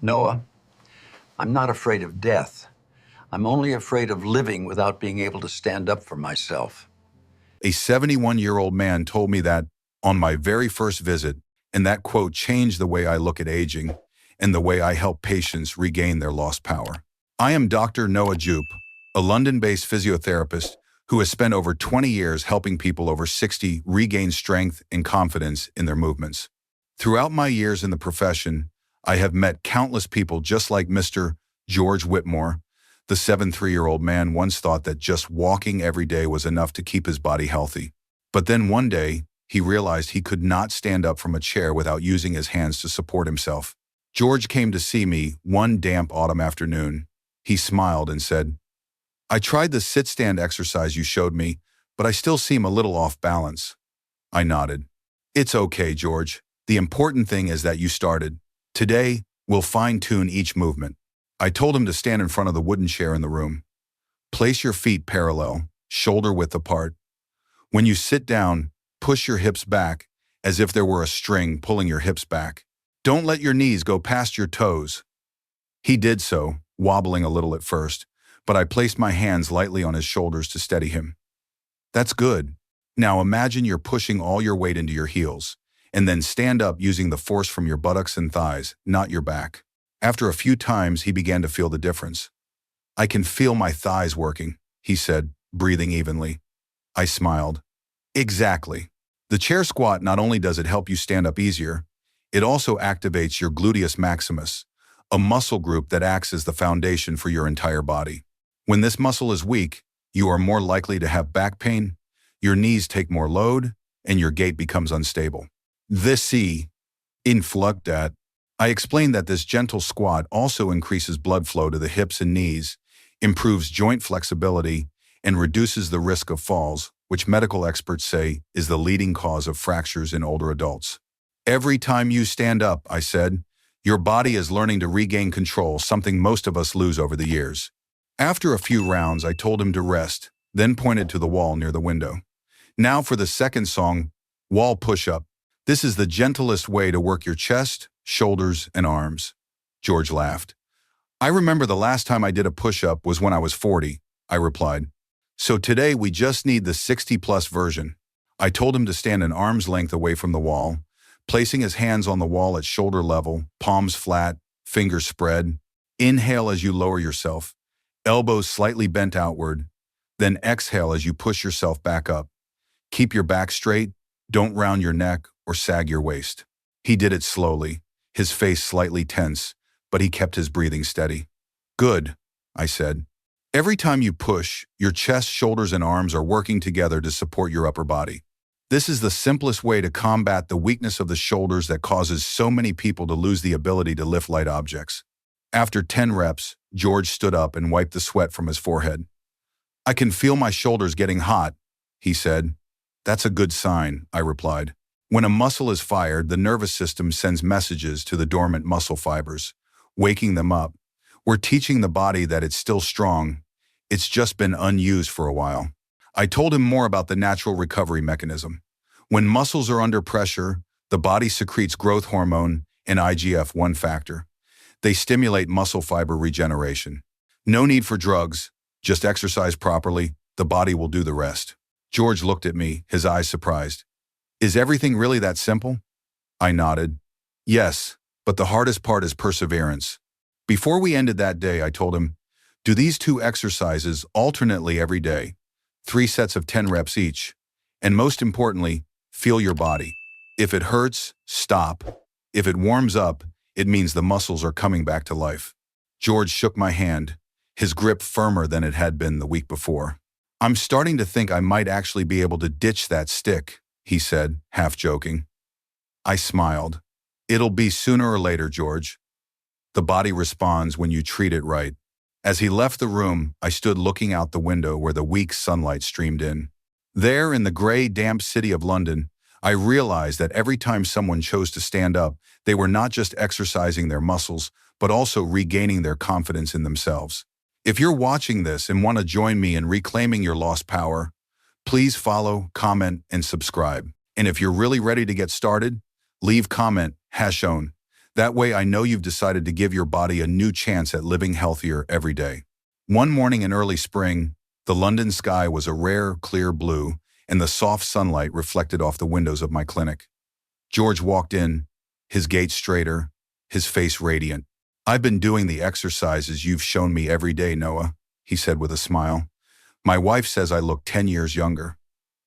Noah, I'm not afraid of death. I'm only afraid of living without being able to stand up for myself. A 71-year-old man told me that on my very first visit, and that quote changed the way I look at aging and the way I help patients regain their lost power. I am Dr. Noah Jupe, a London-based physiotherapist who has spent over 20 years helping people over 60 regain strength and confidence in their movements. Throughout my years in the profession, I have met countless people just like Mr. George Whitmore. The 73-year-old man once thought that just walking every day was enough to keep his body healthy. But then one day, he realized he could not stand up from a chair without using his hands to support himself. George came to see me one damp autumn afternoon. He smiled and said, "I tried the sit-stand exercise you showed me, but I still seem a little off balance." I nodded. "It's okay, George. The important thing is that you started. Today, we'll fine-tune each movement." I told him to stand in front of the wooden chair in the room. Place your feet parallel, shoulder-width apart. When you sit down, push your hips back as if there were a string pulling your hips back. Don't let your knees go past your toes. He did so, wobbling a little at first, but I placed my hands lightly on his shoulders to steady him. "That's good. Now imagine you're pushing all your weight into your heels, and then stand up using the force from your buttocks and thighs, not your back." After a few times, he began to feel the difference. "I can feel my thighs working," he said, breathing evenly. I smiled. "Exactly. The chair squat not only does it help you stand up easier, it also activates your gluteus maximus, a muscle group that acts as the foundation for your entire body. When this muscle is weak, you are more likely to have back pain, your knees take more load, and your gait becomes unstable. I explained that this gentle squat also increases blood flow to the hips and knees, improves joint flexibility, and reduces the risk of falls, which medical experts say is the leading cause of fractures in older adults. "Every time you stand up," I said, "your body is learning to regain control, something most of us lose over the years." After a few rounds, I told him to rest, then pointed to the wall near the window. "Now for the second song, wall push-up. This is the gentlest way to work your chest, shoulders, and arms." George laughed. "I remember the last time I did a push-up was when I was 40, I replied. "So today we just need the 60-plus version." I told him to stand an arm's length away from the wall, placing his hands on the wall at shoulder level, palms flat, fingers spread. Inhale as you lower yourself, elbows slightly bent outward, then exhale as you push yourself back up. Keep your back straight, don't round your neck or sag your waist. He did it slowly, his face slightly tense, but he kept his breathing steady. "Good," I said. "Every time you push, your chest, shoulders, and arms are working together to support your upper body. This is the simplest way to combat the weakness of the shoulders that causes so many people to lose the ability to lift light objects." After 10 reps, George stood up and wiped the sweat from his forehead. "I can feel my shoulders getting hot," he said. "That's a good sign," I replied. When a muscle is fired, the nervous system sends messages to the dormant muscle fibers, waking them up. We're teaching the body that it's still strong. It's just been unused for a while. I told him more about the natural recovery mechanism. When muscles are under pressure, the body secretes growth hormone and IGF-1 factor. They stimulate muscle fiber regeneration. No need for drugs, just exercise properly, the body will do the rest. George looked at me, his eyes surprised. "Is everything really that simple?" I nodded. "Yes, but the hardest part is perseverance." Before we ended that day, I told him, "Do these 2 exercises alternately every day, 3 sets of 10 reps each. And most importantly, feel your body. If it hurts, stop. If it warms up, it means the muscles are coming back to life." George shook my hand, his grip firmer than it had been the week before. "I'm starting to think I might actually be able to ditch that stick," he said, half joking. I smiled. "It'll be sooner or later, George. The body responds when you treat it right." As he left the room, I stood looking out the window where the weak sunlight streamed in. There, in the gray, damp city of London, I realized that every time someone chose to stand up, they were not just exercising their muscles, but also regaining their confidence in themselves. If you're watching this and want to join me in reclaiming your lost power, please follow, comment, and subscribe. And if you're really ready to get started, leave comment #. That way I know you've decided to give your body a new chance at living healthier every day. One morning in early spring, the London sky was a rare, clear blue, and the soft sunlight reflected off the windows of my clinic. George walked in, his gait straighter, his face radiant. "I've been doing the exercises you've shown me every day, Noah," he said with a smile. "My wife says I look 10 years younger."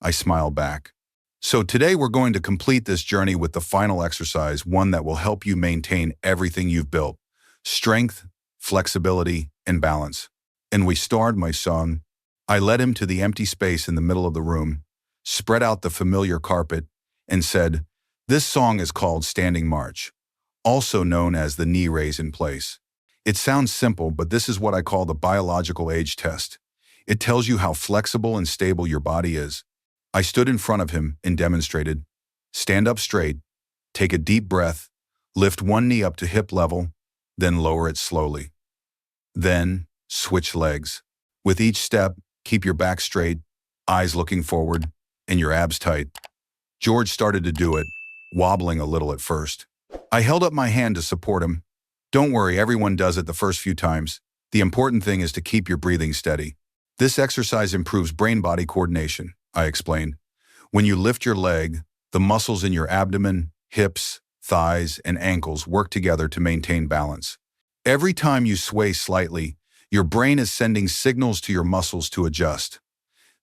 I smiled back. "So today we're going to complete this journey with the final exercise, one that will help you maintain everything you've built: strength, flexibility, and balance." And we started, my son. I led him to the empty space in the middle of the room, spread out the familiar carpet, and said, "This song is called Standing March, also known as the knee raise in place. It sounds simple, but this is what I call the biological age test. It tells you how flexible and stable your body is." I stood in front of him and demonstrated. "Stand up straight, take a deep breath, lift one knee up to hip level, then lower it slowly. Then switch legs. With each step, keep your back straight, eyes looking forward, and your abs tight." George started to do it, wobbling a little at first. I held up my hand to support him. "Don't worry, everyone does it the first few times. The important thing is to keep your breathing steady. This exercise improves brain-body coordination," I explained. "When you lift your leg, the muscles in your abdomen, hips, thighs, and ankles work together to maintain balance. Every time you sway slightly, your brain is sending signals to your muscles to adjust.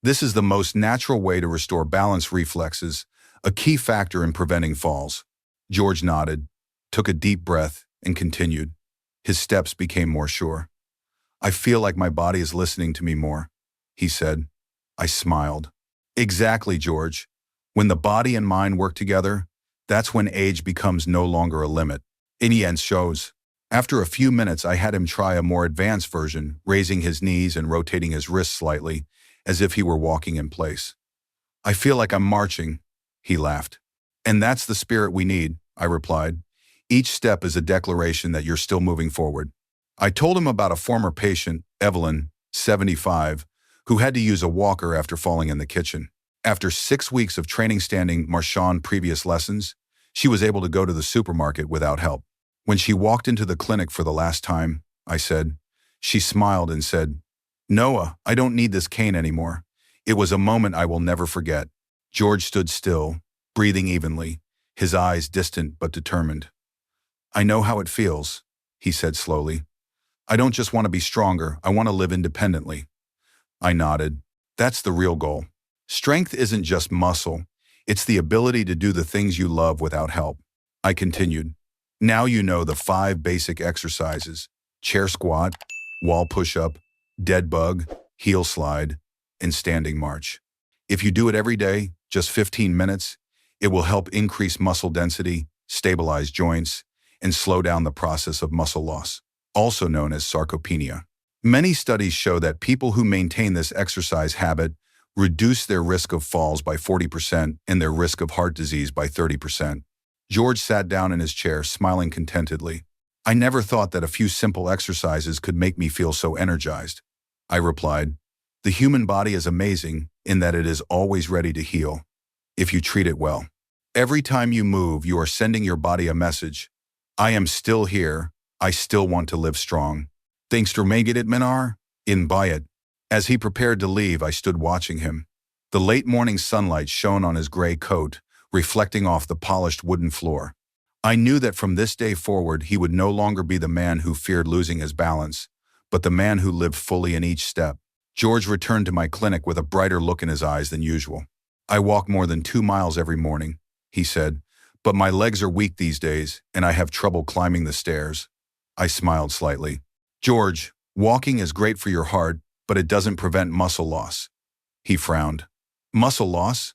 This is the most natural way to restore balance reflexes, a key factor in preventing falls." George nodded, took a deep breath, and continued. His steps became more sure. "I feel like my body is listening to me more," he said. I smiled. "Exactly, George. When the body and mind work together, that's when age becomes no longer a limit." In the end shows. After a few minutes, I had him try a more advanced version, raising his knees and rotating his wrists slightly, as if he were walking in place. "I feel like I'm marching," he laughed. "And that's the spirit we need," I replied. "Each step is a declaration that you're still moving forward." I told him about a former patient, Evelyn, 75, who had to use a walker after falling in the kitchen. After 6 weeks of training standing marchand previous lessons, she was able to go to the supermarket without help. When she walked into the clinic for the last time, I said, she smiled and said, "Noah, I don't need this cane anymore." It was a moment I will never forget. George stood still, breathing evenly, his eyes distant but determined. "I know how it feels," he said slowly. "I don't just want to be stronger, I want to live independently." I nodded. That's the real goal. Strength isn't just muscle, it's the ability to do the things you love without help. I continued. "Now you know the 5 basic exercises: chair squat, wall push-up, dead bug, heel slide, and standing march. If you do it every day, just 15 minutes, it will help increase muscle density, stabilize joints, and slow down the process of muscle loss, also known as sarcopenia. Many studies show that people who maintain this exercise habit reduce their risk of falls by 40% and their risk of heart disease by 30%. George sat down in his chair, smiling contentedly. "I never thought that a few simple exercises could make me feel so energized," I replied. "The human body is amazing in that it is always ready to heal, if you treat it well. Every time you move, you are sending your body a message. I am still here. I still want to live strong. Thanks for making it, Minar. In by it." As he prepared to leave, I stood watching him. The late morning sunlight shone on his gray coat, reflecting off the polished wooden floor. I knew that from this day forward, he would no longer be the man who feared losing his balance, but the man who lived fully in each step. George returned to my clinic with a brighter look in his eyes than usual. "I walk more than 2 miles every morning," he said, "but my legs are weak these days, and I have trouble climbing the stairs." I smiled slightly. "George, walking is great for your heart, but it doesn't prevent muscle loss." He frowned. "Muscle loss?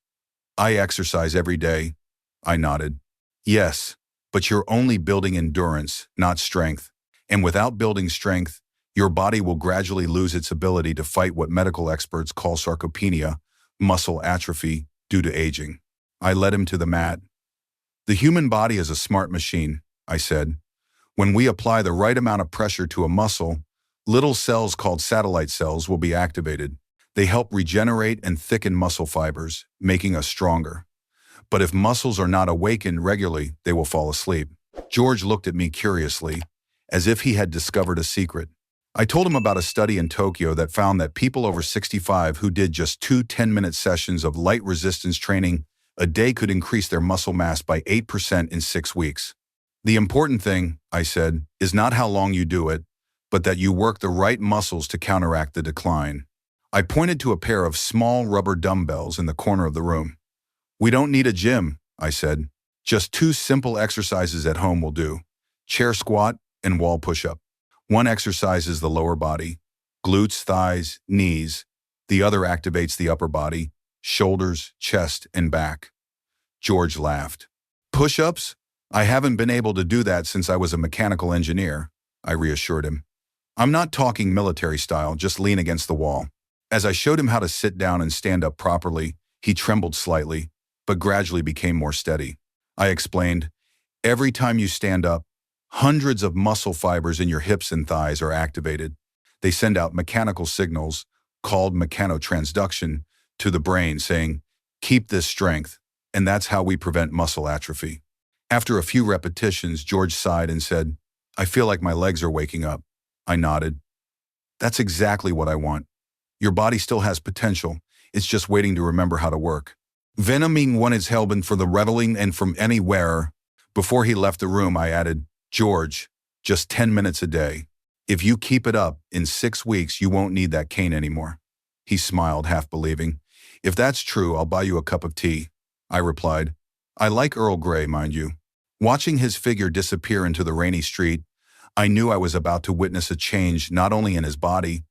I exercise every day." I nodded. "Yes, but you're only building endurance, not strength. And without building strength, your body will gradually lose its ability to fight what medical experts call sarcopenia, muscle atrophy, due to aging." I led him to the mat. "The human body is a smart machine," I said. "When we apply the right amount of pressure to a muscle, little cells called satellite cells will be activated. They help regenerate and thicken muscle fibers, making us stronger. But if muscles are not awakened regularly, they will fall asleep. George looked at me curiously, as if he had discovered a secret. I told him about a study in Tokyo that found that people over 65 who did just 2 10-minute sessions of light resistance training a day could increase their muscle mass by 8% in 6 weeks. The important thing, I said, is not how long you do it, but that you work the right muscles to counteract the decline. I pointed to a pair of small rubber dumbbells in the corner of the room. We don't need a gym, I said. Just 2 simple exercises at home will do. Chair squat and wall push-up. One exercises the lower body, glutes, thighs, knees. The other activates the upper body, shoulders, chest, and back. George laughed. Push-ups? I haven't been able to do that since I was a mechanical engineer, I reassured him. I'm not talking military style, just lean against the wall. As I showed him how to sit down and stand up properly, he trembled slightly, but gradually became more steady. I explained, every time you stand up, hundreds of muscle fibers in your hips and thighs are activated. They send out mechanical signals, called mechanotransduction, to the brain saying, keep this strength, and that's how we prevent muscle atrophy. After a few repetitions, George sighed and said, I feel like my legs are waking up. I nodded. That's exactly what I want. Your body still has potential. It's just waiting to remember how to work. Venoming one is helping for the reveling and from anywhere. Before he left the room, I added, George, just 10 minutes a day. If you keep it up, in 6 weeks, you won't need that cane anymore. He smiled, half believing. If that's true, I'll buy you a cup of tea. I replied. I like Earl Grey, mind you. Watching his figure disappear into the rainy street, I knew I was about to witness a change not only in his body,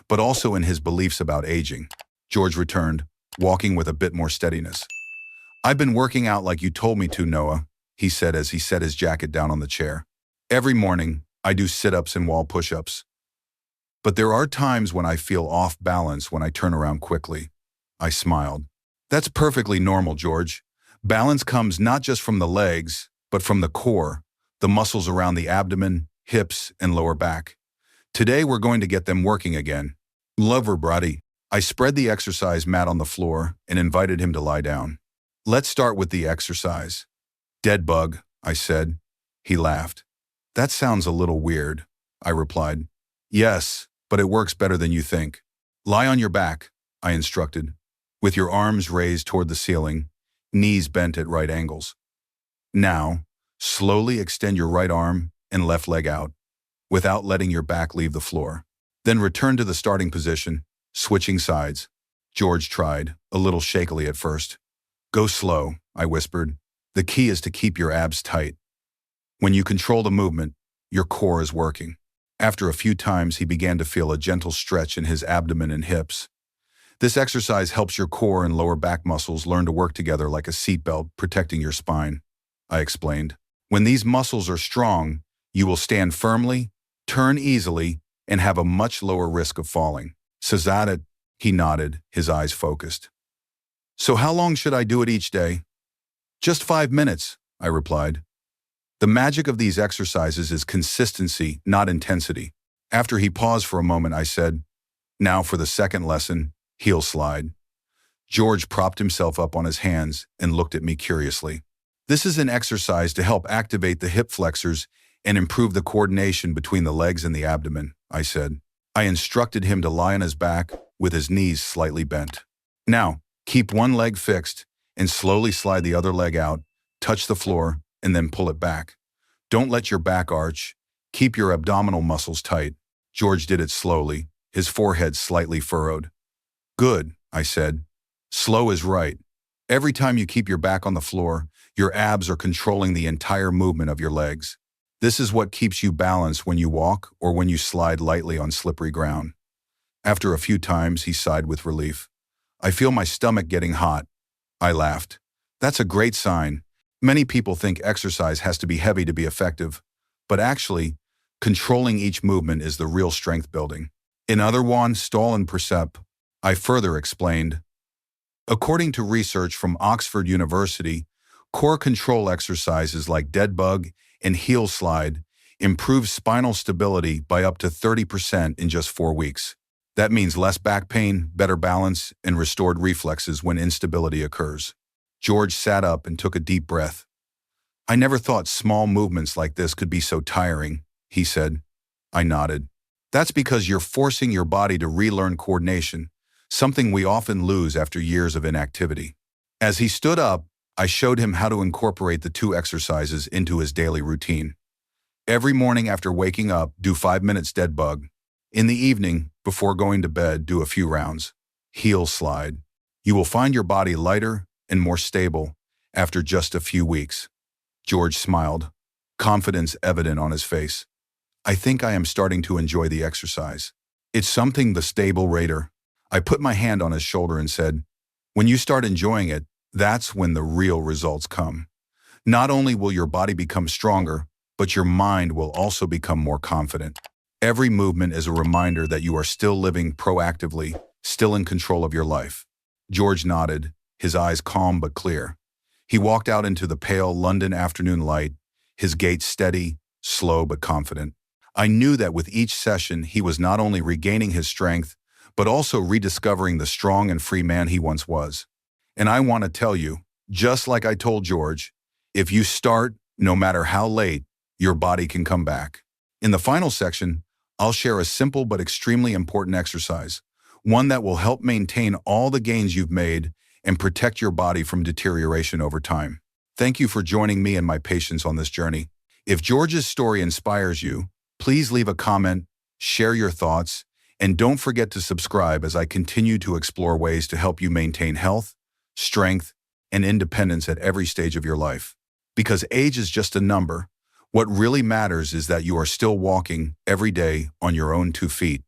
but also in his beliefs about aging. George returned, walking with a bit more steadiness. I've been working out like you told me to, Noah, he said as he set his jacket down on the chair. Every morning, I do sit-ups and wall push-ups. But there are times when I feel off balance when I turn around quickly. I smiled. That's perfectly normal, George. Balance comes not just from the legs, but from the core, the muscles around the abdomen, hips, and lower back. Today we're going to get them working again. Lover Brady. I spread the exercise mat on the floor and invited him to lie down. Let's start with the exercise. Dead bug, I said. He laughed. That sounds a little weird, I replied. Yes, but it works better than you think. Lie on your back, I instructed, with your arms raised toward the ceiling, knees bent at right angles. Now, slowly extend your right arm and left leg out, without letting your back leave the floor. Then return to the starting position, switching sides. George tried, a little shakily at first. Go slow, I whispered. The key is to keep your abs tight. When you control the movement, your core is working. After a few times, he began to feel a gentle stretch in his abdomen and hips. This exercise helps your core and lower back muscles learn to work together like a seatbelt, protecting your spine, I explained. When these muscles are strong, you will stand firmly, turn easily, and have a much lower risk of falling. So that it, he nodded, his eyes focused. So how long should I do it each day? Just 5 minutes, I replied. The magic of these exercises is consistency, not intensity. After he paused for a moment, I said, now for the second lesson, heel slide. George propped himself up on his hands and looked at me curiously. This is an exercise to help activate the hip flexors and improve the coordination between the legs and the abdomen, I said. I instructed him to lie on his back with his knees slightly bent. Now, keep one leg fixed and slowly slide the other leg out, touch the floor, and then pull it back. Don't let your back arch. Keep your abdominal muscles tight. George did it slowly, his forehead slightly furrowed. Good, I said. Slow is right. Every time you keep your back on the floor, your abs are controlling the entire movement of your legs. This is what keeps you balanced when you walk or when you slide lightly on slippery ground. After a few times, he sighed with relief. I feel my stomach getting hot. I laughed. That's a great sign. Many people think exercise has to be heavy to be effective, but actually, controlling each movement is the real strength building. In other words, stall and percep, I further explained. According to research from Oxford University, core control exercises like dead bug and heel slide improve spinal stability by up to 30% in just 4 weeks. That means less back pain, better balance, and restored reflexes when instability occurs. George sat up and took a deep breath. I never thought small movements like this could be so tiring, he said. I nodded. That's because you're forcing your body to relearn coordination, something we often lose after years of inactivity. As he stood up, I showed him how to incorporate the two exercises into his daily routine. Every morning after waking up, do 5 minutes dead bug. In the evening, before going to bed, do a few rounds. Heel slide. You will find your body lighter and more stable after just a few weeks. George smiled, confidence evident on his face. I think I am starting to enjoy the exercise. It's something the stable rater. I put my hand on his shoulder and said, when you start enjoying it, that's when the real results come. Not only will your body become stronger, but your mind will also become more confident. Every movement is a reminder that you are still living proactively, still in control of your life. George nodded, his eyes calm but clear. He walked out into the pale London afternoon light, his gait steady, slow but confident. I knew that with each session he was not only regaining his strength, but also rediscovering the strong and free man he once was. And I want to tell you, just like I told George, if you start, no matter how late, your body can come back. In the final section, I'll share a simple but extremely important exercise, one that will help maintain all the gains you've made and protect your body from deterioration over time. Thank you for joining me and my patients on this journey. If George's story inspires you, please leave a comment, share your thoughts, and don't forget to subscribe as I continue to explore ways to help you maintain health, strength, and independence at every stage of your life. Because age is just a number, what really matters is that you are still walking every day on your own 2 feet.